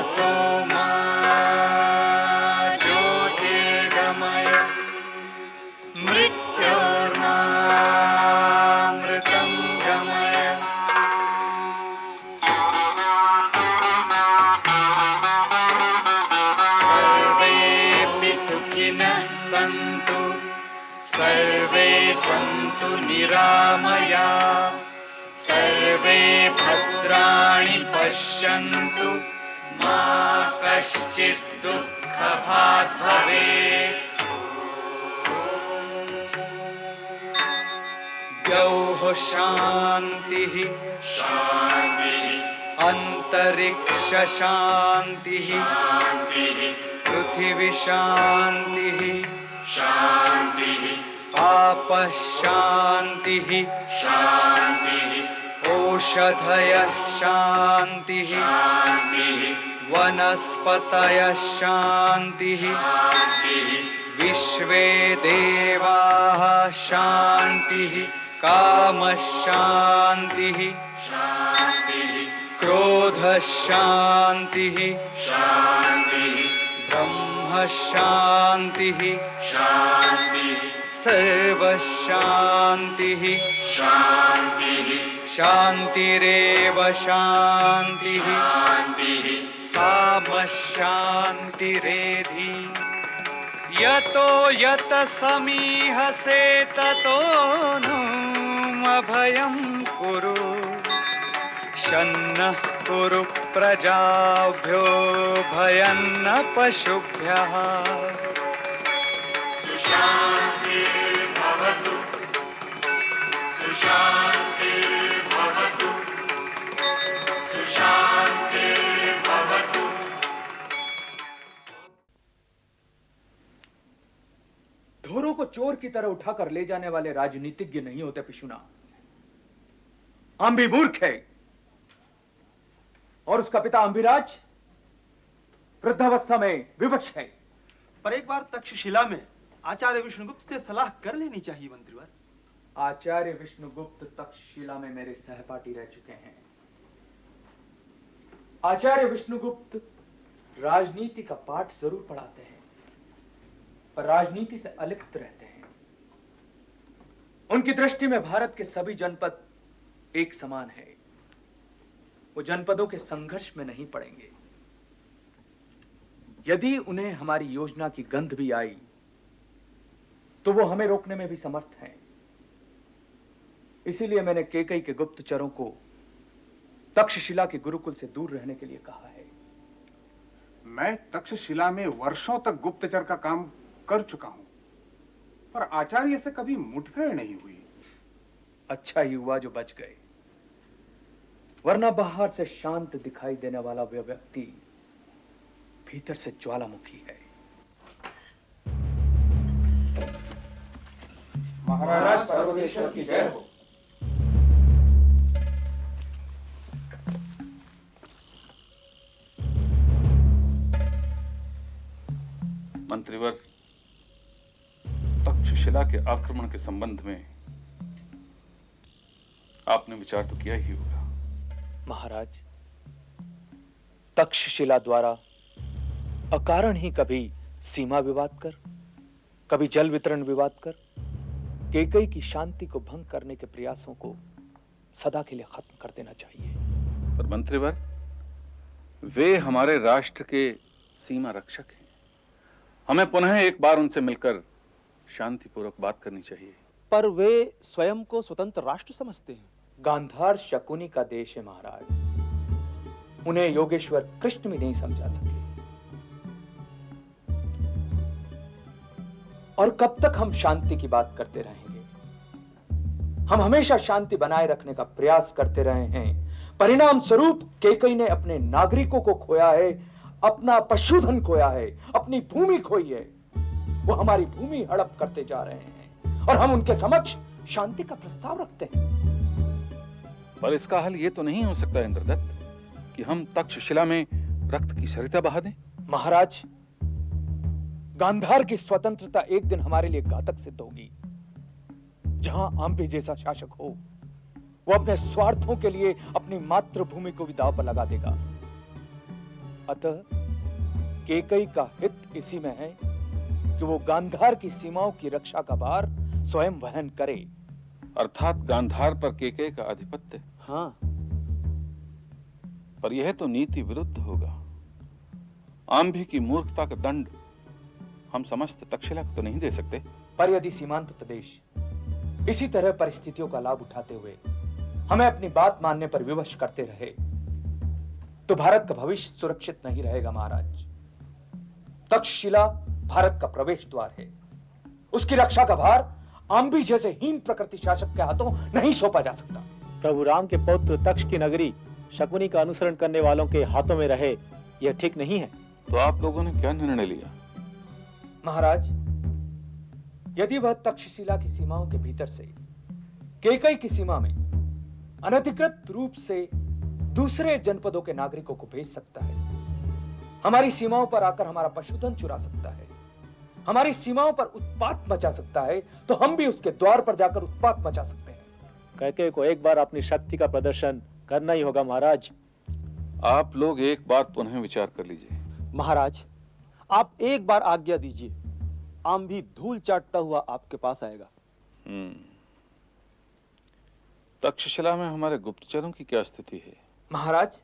तमसो मा ज्योतिर्गमय मृत्योर्मामृतं गमय। सर्वेऽपि सुखिनः सन्तु सर्वे सन्तु निरामया सर्वे भद्राणि पश्यन्तु मा कश्चित् दुःखभाग् भवेत्। द्यौः शान्तिः शान्तिः अन्तरिक्ष शान्तिः शान्तिः पृथिवी शान्तिः शान्तिः आपः शान्तिः शान्तिः ओषधयः शान्तिः शान्तिः वनस्पतयः शान्तिः शान्तिः विश्वे देवाः शान्तिः कामः शान्तिः शान्तिः क्रोधः शान्तिः शान्तिः ब्रह्म शान्तिः शान्तिः सर्वः शान्तिः शान्तिः शान्तिरेव शान्तिः शान्तिः साम शान्तिरेधि। यतो यत समीहसे ततो नु अभयं कुरु शन्नः कुरु प्रजाभ्यो भयं न पशुभ्यः। सुशान्तिर्भवतु सुशान्तिर्भवतु सुशान्तिर्भवतु। ढोरों को चोर की तरह उठाकर ले जाने वाले राजनीतिज्ञ नहीं होते पिशुना। अंबी मूर्ख है और उसका पिता अंबिराज वृद्धावस्था में विवश है। पर एक बार तक्षशिला में आचार्य विष्णुगुप्त से सलाह कर लेनी चाहिए मंत्रीवर। आचार्य विष्णुगुप्त तक्षशिला में मेरे सहपाठी रह चुके हैं। आचार्य विष्णुगुप्त राजनीति का पाठ जरूर पढ़ाते हैं पर राजनीति से अलिप्त रहते हैं। उनकी दृष्टि में भारत के सभी जनपद एक समान है। वो जनपदों के संघर्ष में नहीं पड़ेंगे। यदि उन्हें हमारी योजना की गंध भी आई तो वो हमें रोकने में भी समर्थ हैं। इसीलिए मैंने केकई के गुप्तचरों को तक्षशिला के गुरुकुल से दूर रहने के लिए कहा है। मैं तक्षशिला में वर्षों तक गुप्तचर का काम कर चुका हूं पर आचार्य से कभी मुठभेड़ नहीं हुई। अच्छा ही हुआ जो बच गए, वरना बाहर से शांत दिखाई देने वाला वह व्यक्ति भीतर से ज्वालामुखी है। महाराज पर्वतेश्वर की जय हो। मंत्रीवर, तक्षशिला के आक्रमण के संबंध में आपने विचार तो किया ही होगा। महाराज, तक्षशिला द्वारा अकारण ही कभी सीमा विवाद कर, कभी जल वितरण विवाद कर केकई की शांति को भंग करने के प्रयासों को सदा के लिए खत्म कर देना चाहिए। पर मंत्रीवर, वे हमारे राष्ट्र के सीमा रक्षक हैं। हमें पुनः एक बार उनसे मिलकर शांतिपूर्वक बात करनी चाहिए। पर वे स्वयं को स्वतंत्र राष्ट्र समझते हैं। गांधार शकुनी का देश है महाराज। उन्हें योगेश्वर कृष्ण भी नहीं समझा सके। और कब तक हम शांति की बात करते रहेंगे? हम हमेशा शांति बनाए रखने का प्रयास करते रहे हैं। परिणाम स्वरूप केकई ने अपने नागरिकों को खोया है, अपना पशुधन खोया है, अपनी भूमि खोई है। वो हमारी भूमि हड़प करते जा रहे हैं और हम उनके समक्ष शांति का प्रस्ताव रखते हैं। पर इसका हल ये तो नहीं हो सकता इंद्रदत्त कि हम तक्षशिला में रक्त की सरिता बहा दें। महाराज, गांधार की स्वतंत्रता एक दिन हमारे लिए घातक सिद्ध होगी। जहां अंबी जैसा शासक हो, वो अपने स्वार्थों के लिए अपनी मातृभूमि को भी दांव पर लगा देगा। अतः केकई का हित इसी में है कि वो गांधार की सीमाओं की रक्षा का भार स्वयं वहन करे। अर्थात गांधार पर केकई का आधिपत्य। हाँ। पर यह तो नीति विरुद्ध होगा। आंभी की मूर्खता का दंड हम समस्त तक्षशिला को तो नहीं दे सकते। पर यदि सीमांत प्रदेश इसी तरह परिस्थितियों का लाभ उठाते हुए हमें अपनी बात मानने पर विवश करते रहे तो भारत का भविष्य सुरक्षित नहीं रहेगा महाराज। तक्षशिला भारत का प्रवेश द्वार है। उसकी रक्षा का भार आंबी जैसे हीन प्रकृति शासक के हाथों नहीं सौंपा जा सकता। प्रभु राम के पौत्र तक्ष की नगरी शकुनी का अनुसरण करने वालों के हाथों में रहे, यह ठीक नहीं है। तो आप लोगों ने क्या निर्णय लिया? महाराज, यदि वह तक्षशिला की सीमाओं के भीतर से केकई की सीमा में अनधिकृत रूप से दूसरे जनपदों के नागरिकों को भेज सकता है, हमारी सीमाओं पर आकर हमारा पशुधन चुरा सकता है, हमारी सीमाओं पर उत्पात मचा सकता है, तो हम भी उसके द्वार पर जाकर उत्पात मचा सकते हैं। कैकेयी को एक बार अपनी शक्ति का प्रदर्शन करना ही होगा महाराज। आप लोग एक बार पुनः विचार कर लीजिए। महाराज, आप एक बार आज्ञा दीजिए, आंधी धूल चाटता हुआ आपके पास आएगा। तक्षशिला में हमारे गुप्तचरों की क्या स्थिति है? महाराज,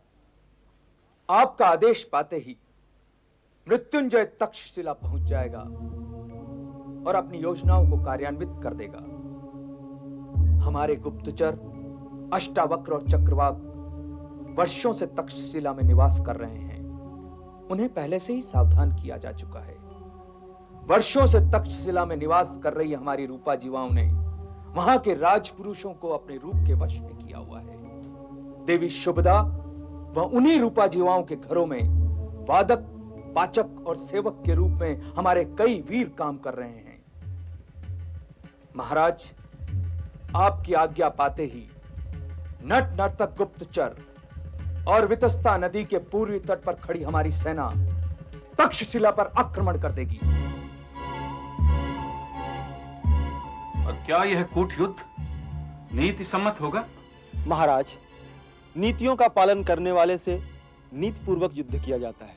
आपका आदेश पाते ही मृत्युंजय तक्षशिला पहुंच जाएगा और अपनी योजनाओं को कार्यान्वित कर देगा। हमारे गुप्तचर अष्टावक्र और चक्रवाक वर्षों से तक्षशिला में निवास कर रहे हैं। उन्हें पहले से ही सावधान किया जा चुका है। वर्षों से तक्षशिला में निवास कर रही हमारी रूपा जीवाओं ने वहां के राजपुरुषों को अपने रूप के वश में किया हुआ है। देवी शुभदा वह उन्हीं रूपा जीवाओं के घरों में वादक, पाचक और सेवक के रूप में हमारे कई वीर काम कर रहे हैं। महाराज, आपकी आज्ञा पाते ही नट नर्तक गुप्तचर और वितस्ता नदी के पूर्वी तट पर खड़ी हमारी सेना तक्षशिला पर आक्रमण कर देगी। और क्या यह कूट युद्ध नीति सम्मत होगा? महाराज, नीतियों का पालन करने वाले से नीति पूर्वक युद्ध किया जाता है,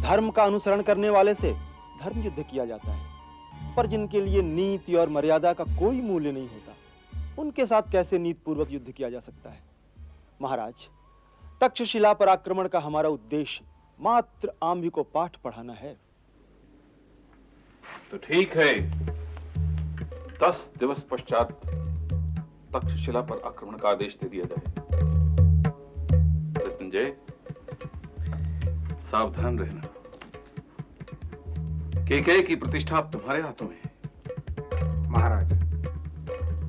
धर्म का अनुसरण करने वाले से धर्म युद्ध किया जाता है। पर जिनके लिए नीति और मर्यादा का कोई मूल्य नहीं होता, उनके साथ कैसे नीति पूर्वक युद्ध किया जा सकता है? महाराज, तक्षशिला पर आक्रमण का हमारा उद्देश्य मात्र आंभी को पाठ पढ़ाना है। तो ठीक है, 10 दिवस पश्चात तक्षशिला पर आक्रमण का आदेश दे दिया जाए। मृत्युंजय, सावधान रहना। केकई की प्रतिष्ठा अब तुम्हारे हाथों में है। महाराज,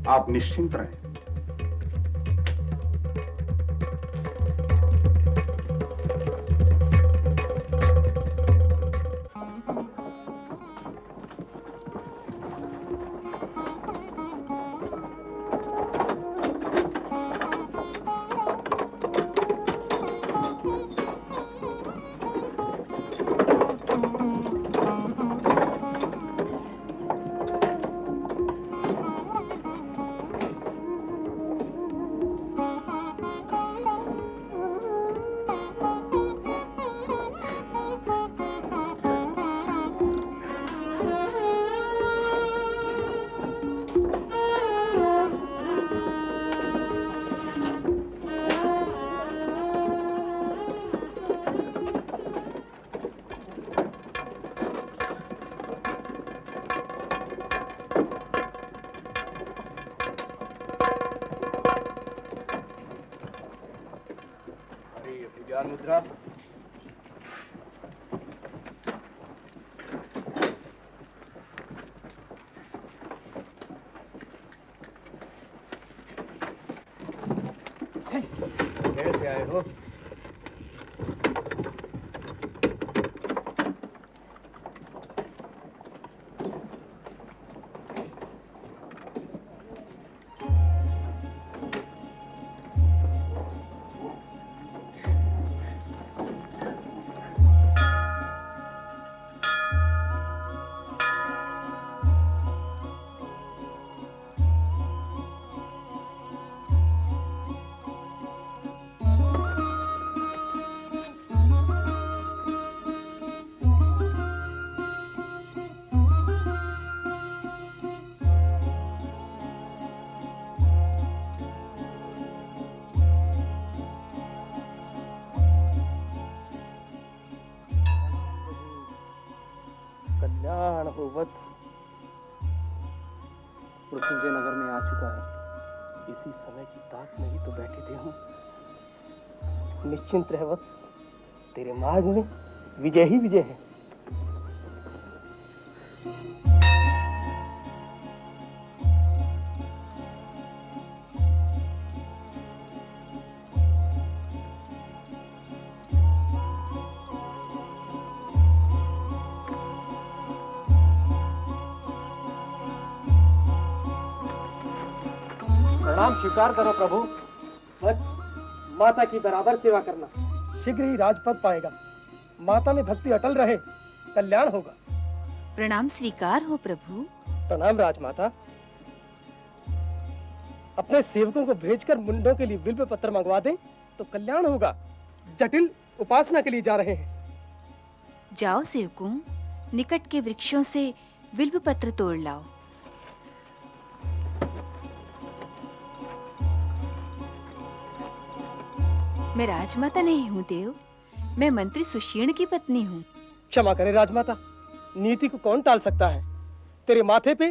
आप निश्चिंत रहें। वत्स पृथ्वी नगर में आ चुका है। इसी समय की ताक में ही तो बैठे थे हम। निश्चिंत रह वत्स, तेरे मार्ग में विजय ही विजय है। प्रणाम स्वीकार करो प्रभु। वत्स, माता की बराबर सेवा करना, शीघ्र ही राजपद पाएगा। माता में भक्ति अटल रहे, कल्याण होगा। प्रणाम स्वीकार हो प्रभु। प्रणाम राजमाता। अपने सेवकों को भेजकर मुंडों के लिए बिल्व पत्र मंगवा दें तो कल्याण होगा। जटिल उपासना के लिए जा रहे हैं। जाओ सेवकों, निकट के वृक्षों से बिल्व पत्र तोड़ लाओ। मैं राजमाता नहीं हूँ देव, मैं मंत्री सुशीर्ण की पत्नी हूँ। क्षमा करें राजमाता, नीति को कौन टाल सकता है। तेरे माथे पे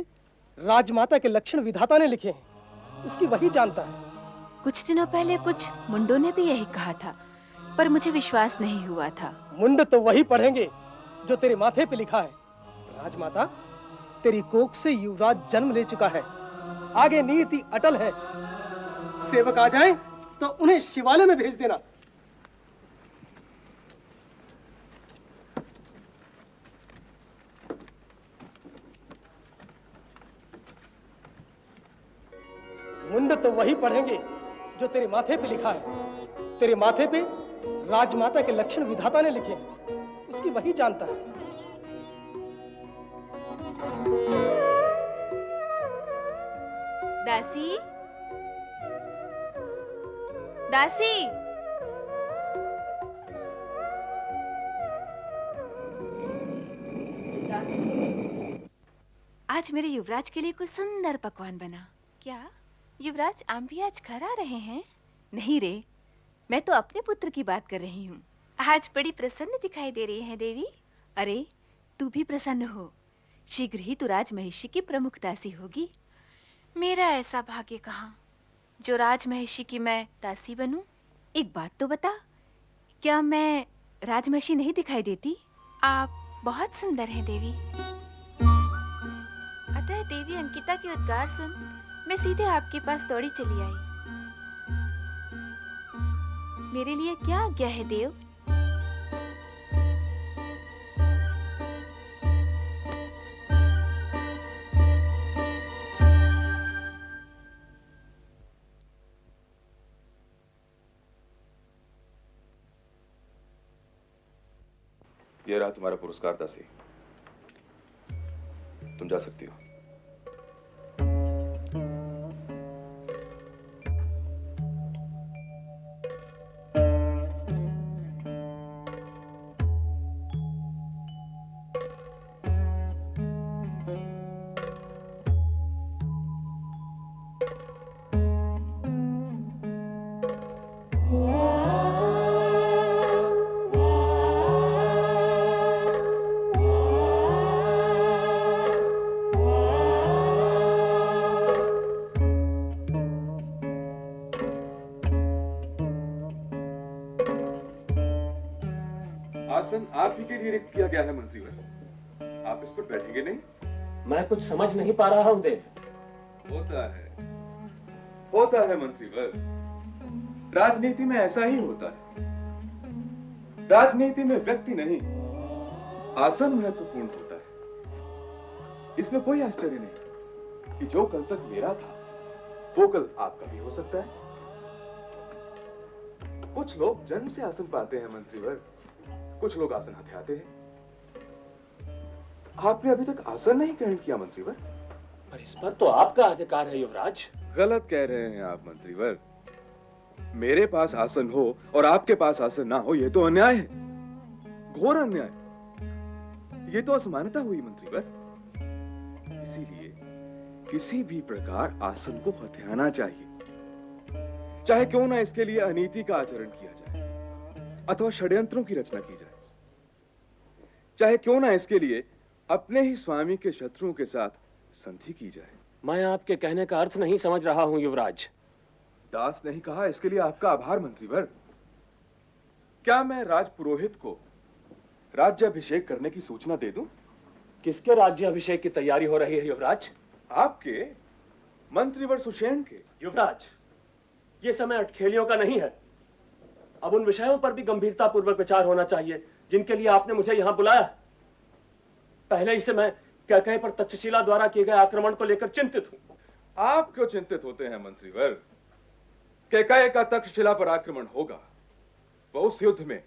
राजमाता के लक्षण विधाता ने लिखे हैं, उसकी वही जानता है। कुछ दिनों पहले कुछ मुंडों ने भी यही कहा था, पर मुझे विश्वास नहीं हुआ था। मुंड तो वही पढ़ेंगे जो तेरे माथे पे लिखा है। राजमाता, तेरी कोख से युवराज जन्म ले चुका है, आगे नीति अटल है। सेवक आ जाएं तो उन्हें शिवालय में भेज देना। मुंड तो वही पढ़ेंगे जो तेरे माथे पे लिखा है। तेरे माथे पे राजमाता के लक्षण विधाता ने लिखे हैं, उसकी वही जानता है। दासी, दासी, आज मेरे युवराज के लिए कुछ सुंदर पकवान बना। क्या युवराज आप भी आज घर आ रहे हैं? नहीं रे, मैं तो अपने पुत्र की बात कर रही हूँ। आज बड़ी प्रसन्न दिखाई दे रही है देवी। अरे तू भी प्रसन्न हो, शीघ्र ही तू राजमहिषी की प्रमुख दासी होगी। मेरा ऐसा भाग्य कहाँ जो राजमहिषी की मैं दासी बनूं। एक बात तो बता, क्या मैं राजमहिषी नहीं दिखाई देती? आप बहुत सुंदर हैं देवी। अतः देवी अंकिता के उद्गार सुन मैं सीधे आपके पास दौड़ी चली आई। मेरे लिए क्या आज्ञा है देव? ये रहा तुम्हारा पुरस्कार दासी, तुम जा सकती हो। आसन आप ही के लिए रिक्त किया गया है मंत्रीवर, आप इस पर बैठेंगे नहीं? मैं कुछ समझ नहीं पा रहा हूँ देव। होता है मंत्रीवर, राजनीति में ऐसा ही होता है। राजनीति में व्यक्ति नहीं, आसन महत्वपूर्ण होता है। इसमें कोई आश्चर्य नहीं कि जो कल तक मेरा था वो कल आपका भी हो सकता है। कुछ लोग जन्म से आसन पाते हैं मंत्रीवर, कुछ लोग आसन हथियाते हैं। आपने अभी तक आसन नहीं ग्रहण किया मंत्रीवर। पर इस पर तो आपका अधिकार है युवराज। गलत कह रहे हैं आप मंत्रीवर। मेरे पास आसन हो और आपके पास आसन ना हो, यह तो अन्याय है, घोर अन्याय। यह तो असमानता हुई मंत्रीवर। इसीलिए किसी भी प्रकार आसन को हथियाना चाहिए, चाहे क्यों ना इसके लिए अनीति का आचरण किया जाए अथवा षड्यंत्रों की रचना की जाए, चाहे क्यों ना इसके लिए अपने ही स्वामी के शत्रुओं के साथ संधि की जाए। मैं आपके कहने का अर्थ नहीं समझ रहा हूं युवराज। दास नहीं कहा, इसके लिए आपका आभार मंत्रीवर। क्या मैं राजपुरोहित को राज्याभिषेक करने की सूचना दे दूं? किसके राज्याभिषेक की तैयारी हो रही है युवराज? आपके, मंत्रीवर सुषेण के। युवराज, ये समय अटखेलियों का नहीं है। अब उन विषयों पर भी गंभीरता पूर्वक विचार होना चाहिए जिनके लिए आपने मुझे यहां बुलाया। पहले ही से मैं कैकेयी पर तक्षशिला द्वारा किए गए आक्रमण को लेकर चिंतित हूं। आप क्यों चिंतित होते हैं मंत्रीवर? कैकेयी का तक्षशिला पर आक्रमण होगा। वह उस युद्ध में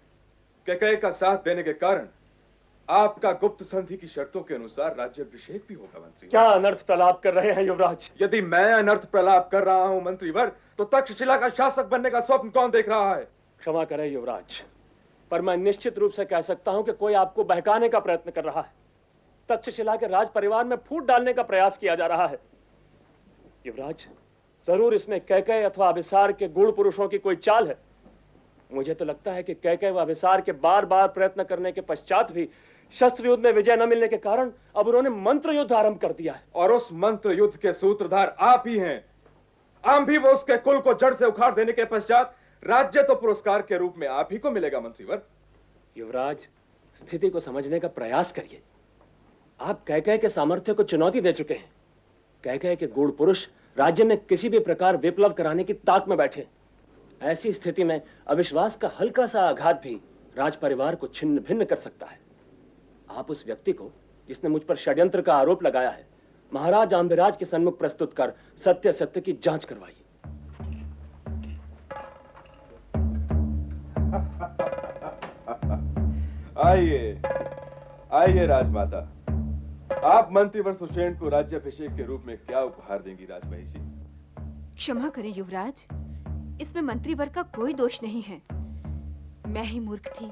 कैकेयी का साथ देने के कारण आपका गुप्त संधि की शर्तों के अनुसार राज्याभिषेक भी होगा मंत्री। क्या अनर्थ प्रलाप कर रहे हैं युवराज? यदि मैं अनर्थ प्रलाप कर रहा हूं मंत्रीवर, तो तक्षशिला का शासक बनने का स्वप्न कौन देख रहा है? क्षमा करें युवराज, पर मैं निश्चित रूप से कह सकता हूं कि कोई आपको बहकाने का प्रयत्न कर रहा है। तक्षशिला के राज परिवार में फूट डालने का प्रयास किया जा रहा है। युवराज, जरूर इसमें कैकेयी अथवा अभिसार के गूढ़ पुरुषों की कोई चाल है। मुझे तो लगता है कि कैकेयी व अभिसार के बार बार प्रयत्न करने के पश्चात भी शस्त्र युद्ध में विजय न मिलने के कारण अब उन्होंने मंत्र युद्ध आरंभ कर दिया है। और उस मंत्र युद्ध के सूत्रधार आप ही हैं। आम भी वो उसके कुल को जड़ से उखाड़ देने के पश्चात राज्य तो पुरस्कार के रूप में आप ही को मिलेगा मंत्रीवर। युवराज, स्थिति को समझने का प्रयास करिए। आप कैकेयी के सामर्थ्य को चुनौती दे चुके हैं। कैकेयी के गूढ़ पुरुष राज्य में किसी भी प्रकार विप्लव कराने की ताक में बैठे। ऐसी स्थिति में अविश्वास का हल्का सा आघात भी राज परिवार को छिन्न भिन्न कर सकता है। आप उस व्यक्ति को जिसने मुझ पर षड्यंत्र का आरोप लगाया है, महाराज आम्बिराज के सन्मुख प्रस्तुत कर सत्य सत्य की जांच करवाइए। आइए आइए राजमाता, आप मंत्रीवर सुषेण को राज्याभिषेक के रूप में क्या उपहार देंगी राजमहिषी? क्षमा करें युवराज, इसमें मंत्रीवर का कोई दोष नहीं है। मैं ही मूर्ख थी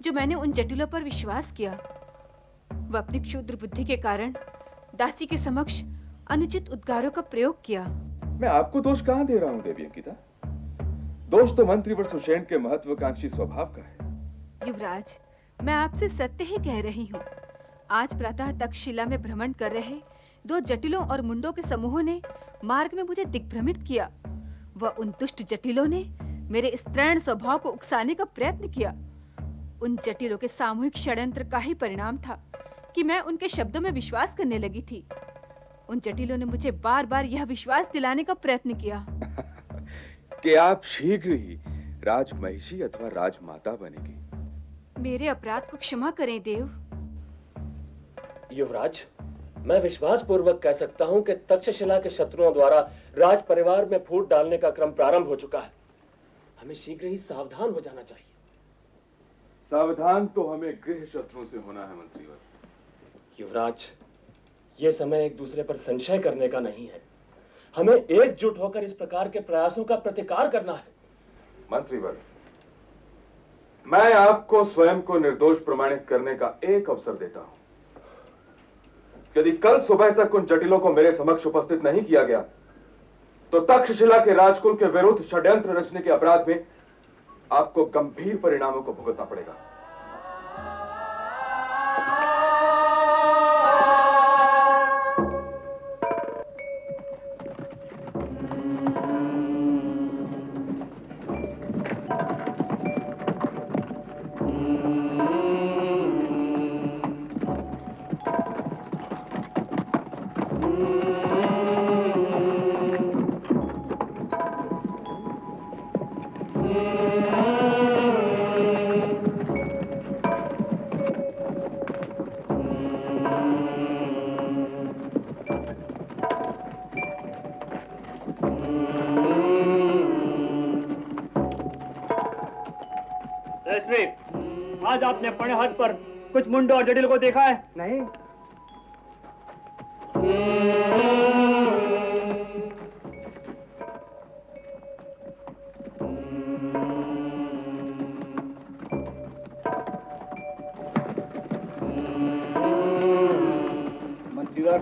जो मैंने उन जटिलों पर विश्वास किया। वह अपनी क्षुद्र बुद्धि के कारण दासी के समक्ष अनुचित उद्गारों का प्रयोग किया। मैं आपको दोष कहां दे रहा हूं देवी अंकिता? दोष तो मंत्रीवर सुषेण के महत्वाकांक्षी स्वभाव का है। युवराज, मैं आपसे सत्य ही कह रही हूँ। आज प्रातः तक्षशिला में भ्रमण कर रहे 2 जटिलों और मुंडों के समूहों ने मार्ग में मुझे दिग्भ्रमित किया। वह उन दुष्ट जटिलों ने मेरे इस त्रैण स्वभाव को उकसाने का प्रयत्न किया। उन जटिलों के सामूहिक षड्यंत्र का ही परिणाम था कि मैं उनके शब्दों में विश्वास करने लगी थी। उन जटिलों ने मुझे बार बार यह विश्वास दिलाने का प्रयत्न किया कि आप शीघ्र ही राजमहिषी अथवा राजमाता बनेगी। मेरे अपराध को क्षमा करें देव। युवराज, मैं विश्वास पूर्वक कह सकता हूं कि तक्षशिला के शत्रुओं द्वारा राज परिवार में फूट डालने का क्रम प्रारंभ हो चुका है। हमें शीघ्र ही सावधान हो जाना चाहिए। सावधान तो हमें गृह शत्रु से होना है मंत्रीवर। युवराज, ये समय एक दूसरे पर संशय करने का नहीं है। हमें एकजुट होकर इस प्रकार के प्रयासों का प्रतिकार करना है। मंत्रीवर, मैं आपको स्वयं को निर्दोष प्रमाणित करने का एक अवसर देता हूं। यदि कल सुबह तक उन जटिलों को मेरे समक्ष उपस्थित नहीं किया गया, तो तक्षशिला के राजकुल के विरुद्ध षड्यंत्र रचने के अपराध में आपको गंभीर परिणामों को भुगतना पड़ेगा। आज आपने अपने हाथ पर कुछ मुंडों और जटिल को देखा है? नहीं। मंत्रीवर,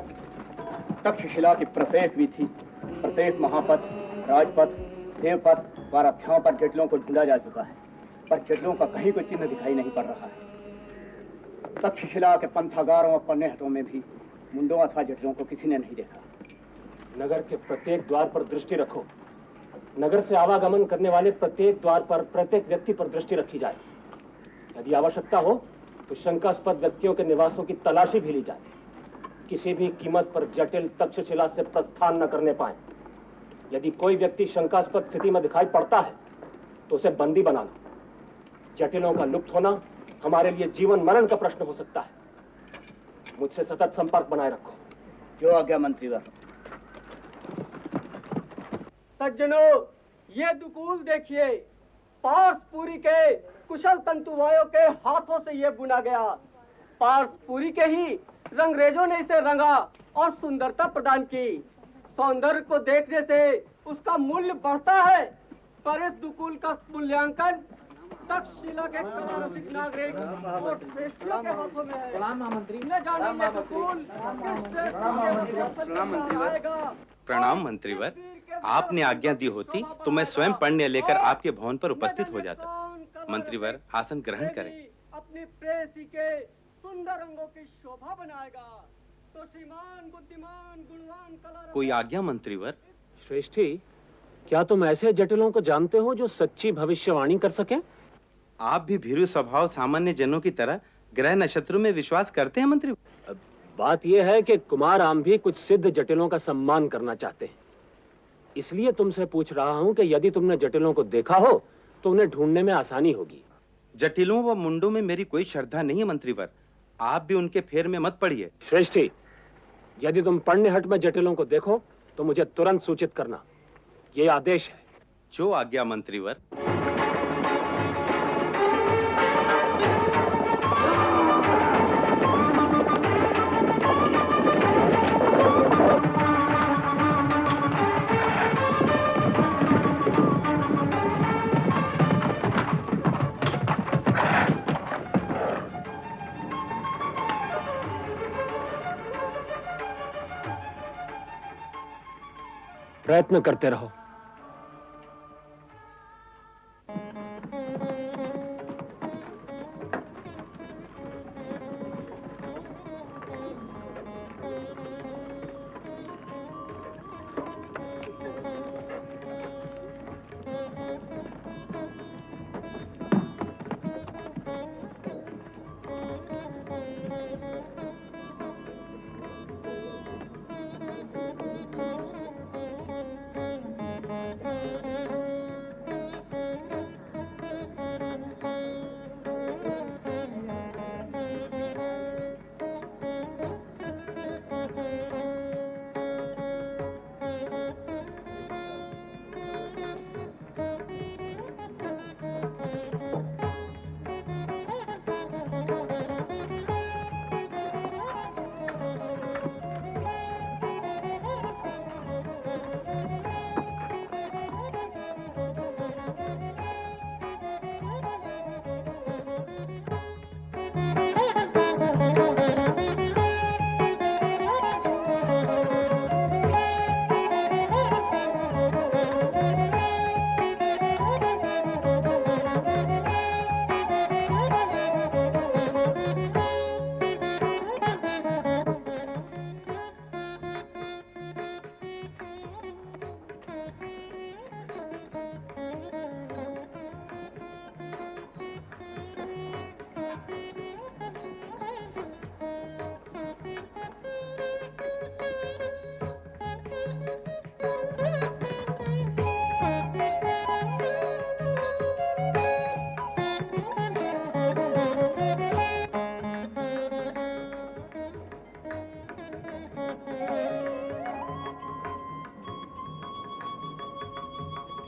तक्षशिला की प्रत्येक वीथी, प्रत्येक महापथ, राजपथ, देवपथ व रथों पर जटिलों को ढूंढा जा चुका है, पर जटिलों का कहीं कोई चिन्ह दिखाई नहीं पड़ रहा है। तक्षशिला के पंथागारों और पन्नेहटों में भी मुंडों अथवा जटिलों को किसी ने नहीं देखा। नगर के प्रत्येक द्वार पर दृष्टि रखो। नगर से आवागमन करने वाले प्रत्येक द्वार पर प्रत्येक व्यक्ति पर दृष्टि रखी जाए। यदि आवश्यकता हो तो शंकास्पद व्यक्तियों के निवासों की तलाशी भी ली जाए। किसी भी कीमत पर जटिल तक्षशिला से प्रस्थान न करने पाए। यदि कोई व्यक्ति शंकास्पद स्थिति में दिखाई पड़ता है तो उसे बंदी बनाना। जटिलों का लुप्त होना हमारे लिए जीवन मरण का प्रश्न हो सकता है। मुझसे सतत संपर्क बनाए रखो। जो आज्ञा मंत्रीवर। सज्जनों, ये दुकूल देखिए, पार्सपुरी के कुशल तंतुवायों के हाथों से ये बुना गया। पार्सपुरी के ही रंगरेजों ने इसे रंगा और सुंदरता प्रदान की। सौंदर्य को देखने से उसका मूल्य बढ़ता है, पर इस दुकूल का मूल्यांकन तक्षशिला के कलारसिक नागरिक और श्रेष्ठियों के हाथों में है। न जाने ये दुकूल किस श्रेष्ठों के वंशज से आएगा। प्रणाम मंत्रीवर। आपने आज्ञा दी होती तो मैं स्वयं पढ़ने लेकर आपके भवन पर उपस्थित हो जाता। मंत्रीवर, आसन ग्रहण करें। अपनी प्रेयसी के सुंदर अंगों की शोभा बनाएगा तो श्रीमान बुद्धिमान गुणवान कला। कोई आज्ञा मंत्रीवर? श्रेष्ठी, क्या तुम ऐसे जटिलों को जानते हो जो सच्ची भविष्यवाणी कर सके? आप भी भीरू स्वभाव सामान्य जनों की तरह ग्रह नक्षत्रों में विश्वास करते हैं मंत्री? बात यह है कि कुमार आम भी कुछ सिद्ध जटिलों का सम्मान करना चाहते हैं। इसलिए तुमसे पूछ रहा हूं कि यदि तुमने जटिलों को देखा हो तो उन्हें ढूंढने में आसानी होगी। जटिलों व मुंडों में मेरी कोई श्रद्धा नहीं है मंत्रीवर। आप भी उनके फेर में मत पड़िए। श्रेष्ठी, यदि तुम पन्नेहट में जटिलों को देखो तो मुझे तुरंत सूचित करना। ये आदेश है। जो आज्ञा मंत्रीवर। प्रयत्न करते रहो।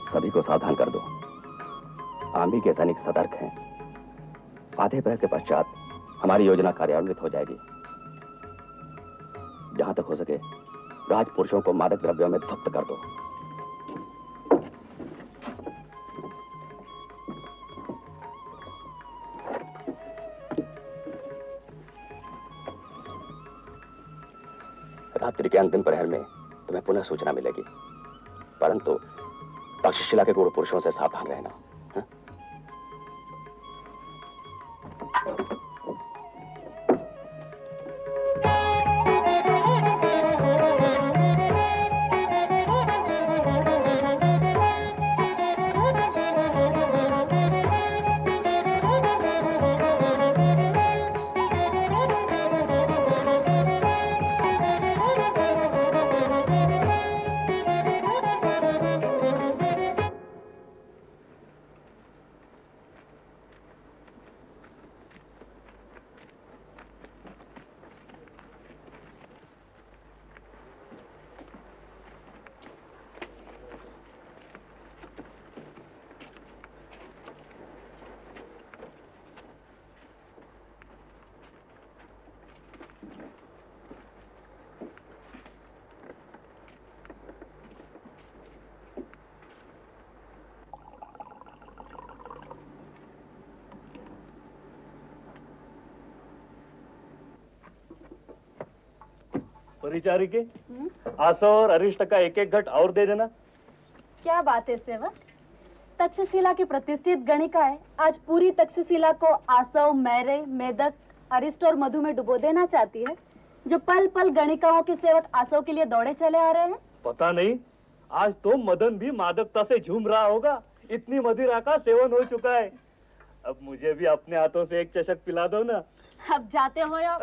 सभी को सावधान कर दो। आम्ही के सैनिक सतर्क हैं। आधे प्रहर के पश्चात हमारी योजना कार्यान्वित हो जाएगी। जहां तक हो सके राजपुरुषों को मादक द्रव्यों में धुत कर दो। रात्रि के अंतिम प्रहर में तुम्हें पुनः सूचना मिलेगी, परंतु तक्षशिला के गूढ़ पुरुषों से सावधान रहना। हा? परिचारिके, आसो और अरिष्ट का एक एक घट और दे देना। क्या बात है सेवक, तक्षशिला की प्रतिष्ठित गणिकाएं आज पूरी तक्षशिला को आसव, मैरे, मेदक, अरिष्ट और मधु में डुबो देना चाहती है, जो पल पल गणिकाओं के सेवक आसव के लिए दौड़े चले आ रहे हैं। पता नहीं, आज तो मदन भी मादकता से झूम रहा होगा, इतनी मदिरा का सेवन हो चुका है। अब मुझे भी अपने हाथों से एक चषक पिला दो ना। अब जाते हो या?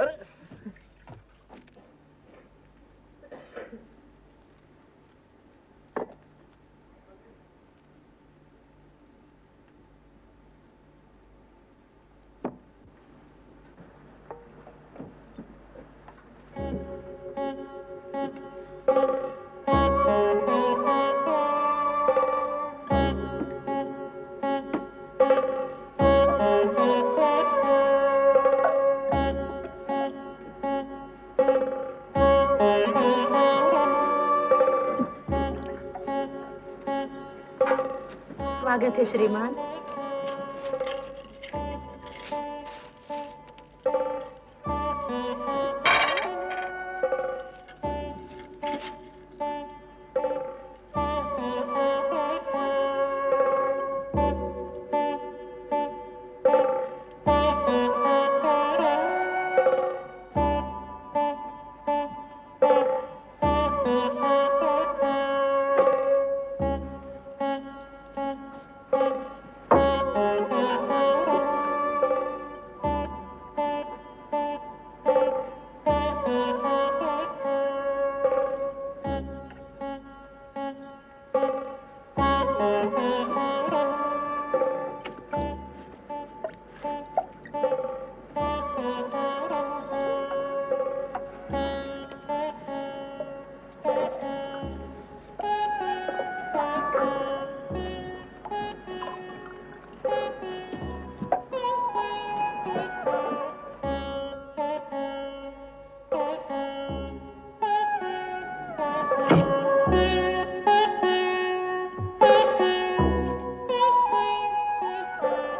स्वागत है श्रीमान।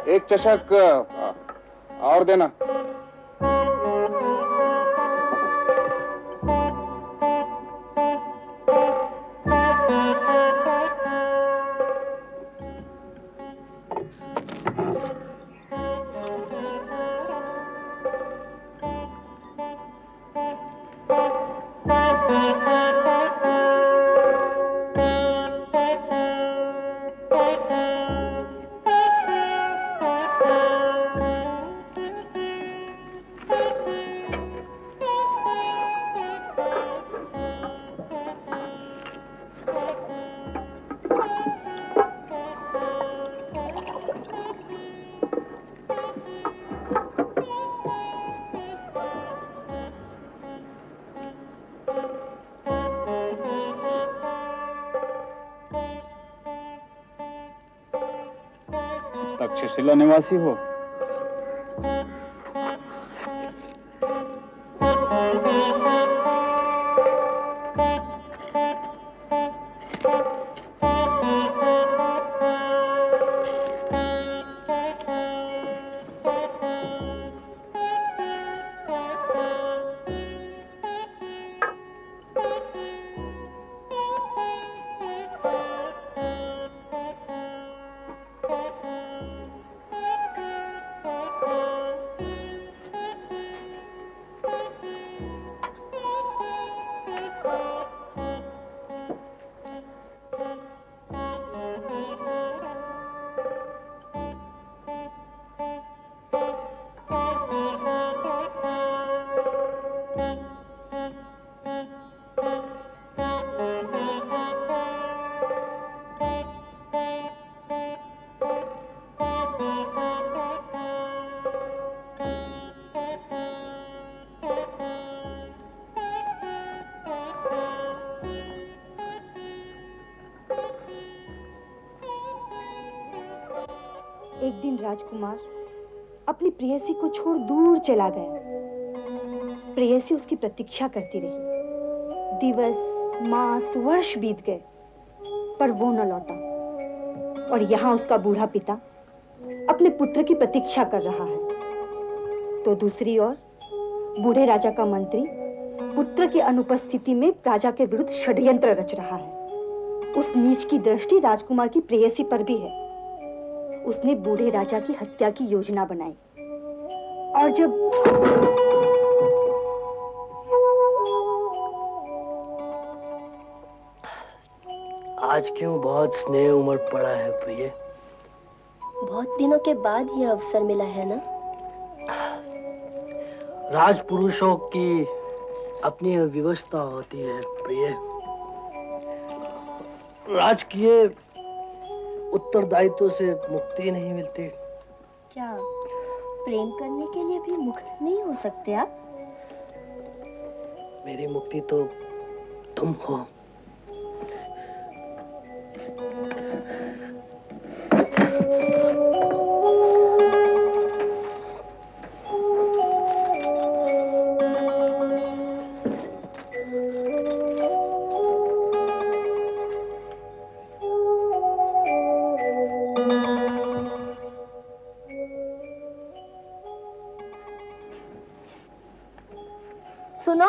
एक चषक और देना। तक्षशिला निवासी हो? एक दिन राजकुमार अपनी प्रेयसी को छोड़ दूर चला गया। प्रेयसी उसकी प्रतीक्षा करती रही। दिवस, मास, वर्ष बीत गए, पर वो न लौटा। और यहाँ उसका बूढ़ा पिता अपने पुत्र की प्रतीक्षा कर रहा है, तो दूसरी ओर बूढ़े राजा का मंत्री पुत्र की अनुपस्थिति में राजा के विरुद्ध षड्यंत्र रच रहा है। उस नीच की दृष्टि राजकुमार की प्रेयसी पर भी है। उसने बूढ़े राजा की हत्या की योजना बनाई और जब आज क्यों बहुत स्नेह उमड़ पड़ा है प्रिय? बहुत दिनों के बाद यह अवसर मिला है ना? राजपुरुषों की अपनी विवशता होती है प्रिय। राजकीय उत्तरदायित्व से मुक्ति नहीं मिलती। क्या प्रेम करने के लिए भी मुक्त नहीं हो सकते आप? मेरी मुक्ति तो तुम हो। सुनो,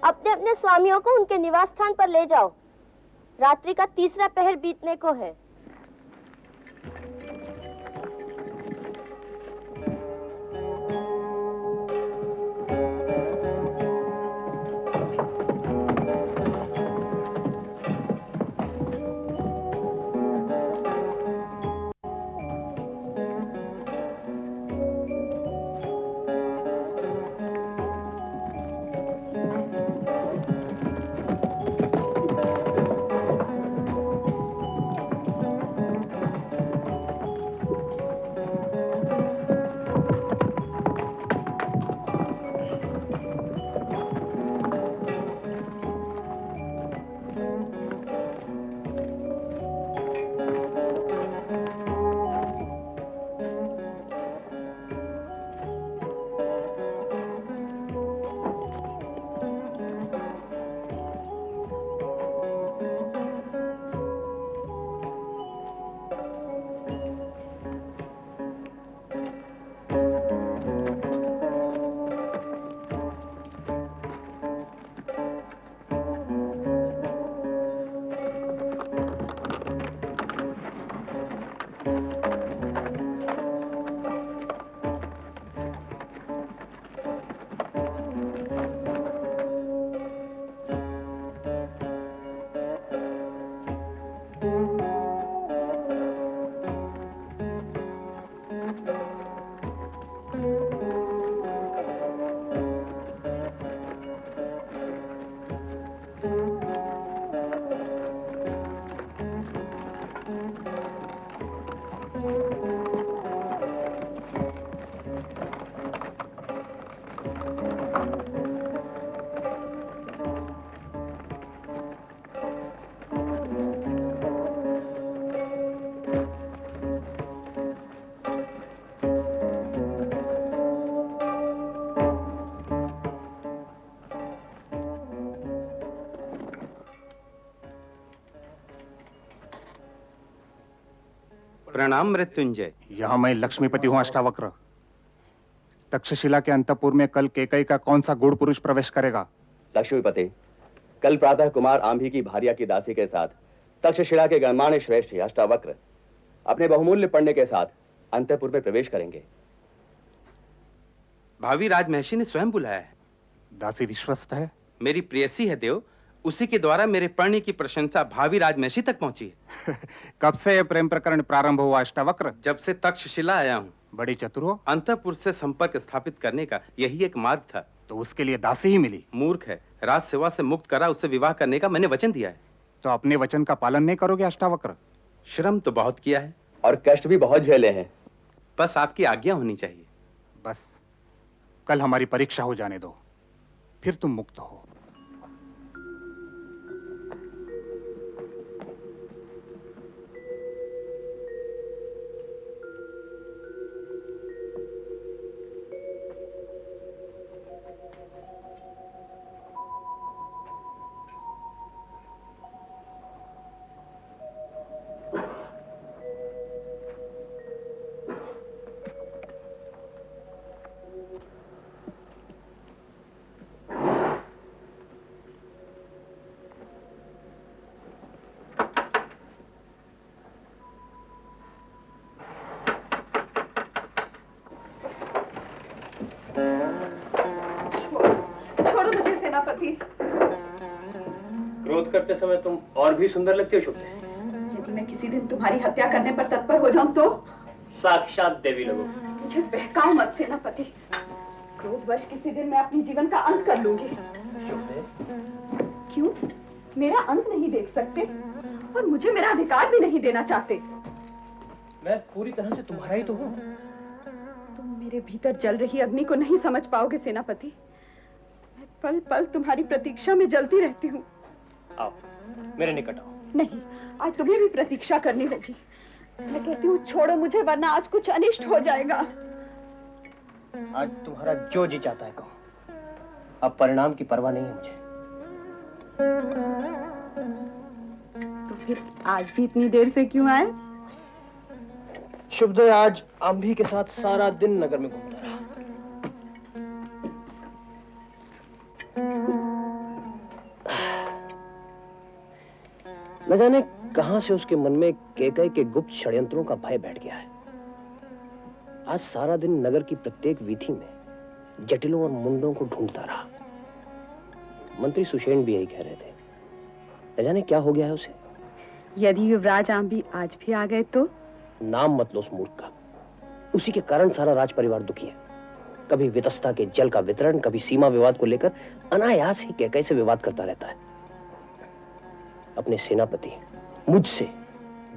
अपने अपने स्वामियों को उनके निवास स्थान पर ले जाओ। रात्रि का तीसरा पहर बीतने को है। प्रणाम मृत्युंजय। यहाँ मैं लक्ष्मीपति हूँ अष्टावक्र। तक्षशिला के अंतपुर में कल केकई का कौन सा गुड़ पुरुष प्रवेश करेगा? लक्ष्मीपति, कल प्रातः कुमार आंभी की भारिया की दासी के साथ तक्षशिला के गणमान्य श्रेष्ठ अष्टावक्र अपने बहुमूल्य पढ़ने के साथ अंतपुर में प्रवेश करेंगे। भावी राजमहर्षि ने स्वयं बुलाया है। दासी विश्वस्त है? मेरी प्रेयसी है देव, उसी के द्वारा मेरे पढ़ने की प्रशंसा भावी राजमहर्षि तक पहुंची है। कब से यह प्रेम प्रकरण प्रारंभ हुआ अष्टावक्र? जब से तक्षशिला आया हूँ। बड़ी चतुर हो। अंतपुर से संपर्क स्थापित करने का यही एक मार्ग था। तो उसके लिए दासी ही मिली? मूर्ख है, राज सेवा से मुक्त करा उससे विवाह करने का मैंने वचन दिया है। तो अपने वचन का पालन नहीं करोगे अष्टावक्र? श्रम तो बहुत किया है और कष्ट भी बहुत झेले हैं। बस आपकी आज्ञा होनी चाहिए। बस कल हमारी परीक्षा हो जाने दो, फिर तुम मुक्त हो। छोड़ो मुझे सेनापति। क्रोध करते समय तुम और भी सुंदर लगती हो शुभदे। यदि मैं किसी दिन तुम्हारी हत्या करने पर तत्पर हो जाऊं तो? साक्षात देवी लगो। मुझे बहकाओ मत सेनापति। क्रोधवश किसी दिन मैं अपनी जीवन का अंत कर लूंगी। शुभदे। क्यों? मेरा अंत नहीं देख सकते और मुझे मेरा अधिकार भी नहीं देना चाहते। मैं पूरी तरह से तुम्हारा ही तो हूँ। तुम मेरे भीतर जल रही अग्नि को नहीं समझ पाओगे सेनापति। मैं पल पल तुम्हारी प्रतीक्षा में जलती रहती हूँ। आओ मेरे निकट आओ। नहीं, आज तुम्हें भी प्रतीक्षा करनी होगी। मैं कहती हूँ छोड़ो मुझे, वरना आज कुछ अनिष्ट हो जाएगा। आज तुम्हारा जो जी चाहता है कहो। अब परिणाम की परवाह नहीं है मुझे। तो फिर आज भी इतनी देर से क्यों आए? शुभदे आज आंभी के साथ सारा दिन नगर में घूमता रहा। न जाने कहां से उसके मन में कैकई के गुप्त षड्यंत्रों का भय बैठ गया है। आज सारा दिन नगर की प्रत्येक वीथी में जटिलों और मुंडों को ढूंढता रहा। मंत्री सुषेण भी यही कह रहे थे। न जाने क्या हो गया है उसे। यदि युवराज आंबी आज भी आ गए तो? नाम मत लो उस मूर्ख का। उसी के कारण सारा राज परिवार दुखी है। कभी वितस्ता के जल का वितरण, कभी सीमा विवाद को लेकर अनायास ही कैकई से विवाद करता रहता है। अपने सेनापति मुझसे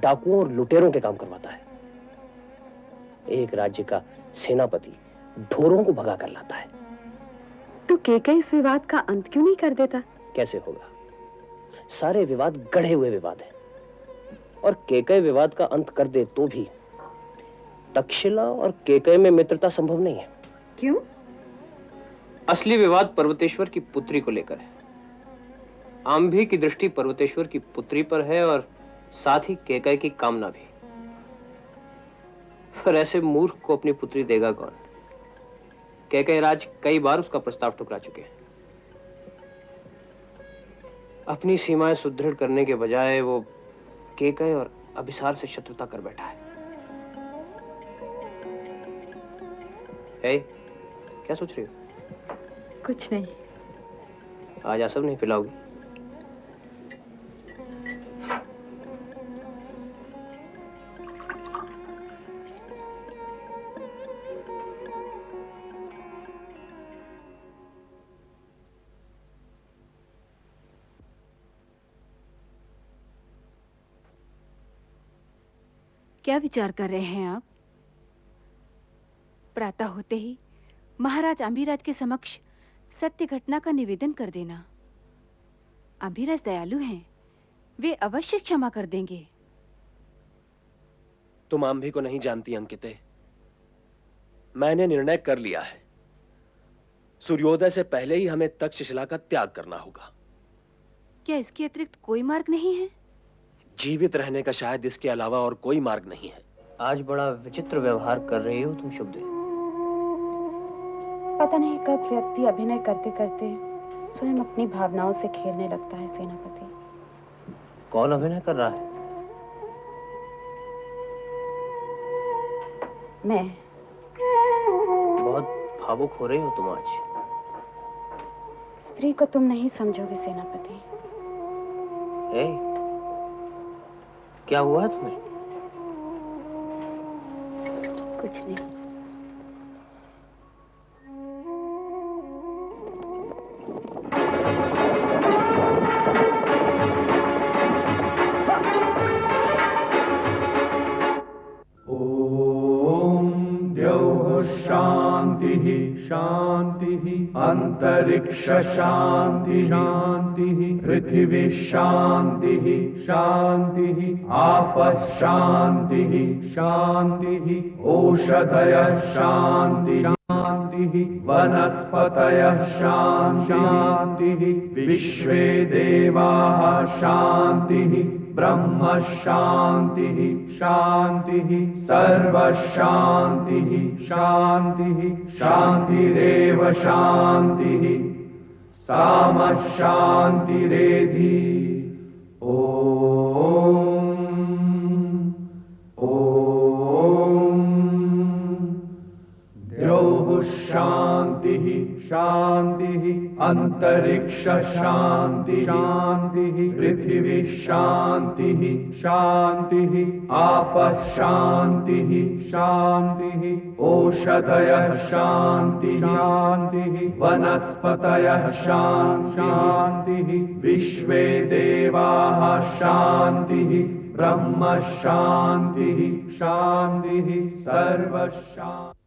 डाकुओं और लुटेरों के काम करवाता है। एक राज्य का सेनापति ढोरों को भगा कर लाता है। तो कैकई इस विवाद का अंत क्यों नहीं कर देता? कैसे होगा? सारे विवाद गढ़े हुए विवाद हैं। और कैकई विवाद का अंत कर दे तो भी तक्षशिला और कैकई में मित्रता संभव नहीं है। क्यों? असली विवाद पर्वतेश्वर की पुत्री को लेकर है। आंभी की दृष्टि पर्वतेश्वर की पुत्री पर है और साथ ही कैकई की कामना भी। पर ऐसे मूर्ख को अपनी पुत्री देगा कौन? कैकई राज कई बार उसका प्रस्ताव ठुकरा चुके हैं। अपनी सीमाएं सुदृढ़ करने के बजाय वो कैकई और अभिसार से शत्रुता कर बैठा है। क्या सोच रही हो? कुछ नहीं। आज आसव नहीं पिलाओगी? क्या विचार कर रहे हैं आप? प्रातः होते ही महाराज आंबीराज के समक्ष सत्य घटना का निवेदन कर देना। आंबीराज दयालु हैं, वे अवश्य क्षमा कर देंगे। तुम आंभी को नहीं जानती अंकिते। मैंने निर्णय कर लिया है। सूर्योदय से पहले ही हमें तक्षशिला का त्याग करना होगा। क्या इसके अतिरिक्त कोई मार्ग नहीं है? जीवित रहने का शायद इसके अलावा और कोई मार्ग नहीं है। आज बड़ा विचित्र व्यवहार कर रही हो तुम शुभदे। पता नहीं कब व्यक्ति अभिनय करते करते स्वयं अपनी भावनाओं से खेलने लगता है सेनापति। कौन अभिनय कर रहा है? मैं। बहुत भावुक हो रही हो तुम आज। स्त्री को तुम नहीं समझोगे सेनापति। क्या हुआ है तुम्हें? कुछ नहीं। शांतिः शांतिः अंतरिक्ष शांतिः शांतिः पृथिवी शांतिः शांतिः आपः शांतिः शांतिः ओषधयः शांतिः शांतिः वनस्पतयः शांतिः विश्वे देवाः शांतिः ब्रह्म शांतिः शांतिः सर्व शांतिः शांतिः शांतिरेव शांतिः साम शांतिरेधि। द्यौः शांतिः शांतिः अंतरिक्ष शांतिः शांतिः पृथिवी शांतिः शांतिः आपः शांतिः शांतिः ओषधयः शांतिः शांतिः वनस्पतयः शांतिः विश्वे देवाः शांतिः ब्रह्म शांतिः शांतिः सर्व शांतिः।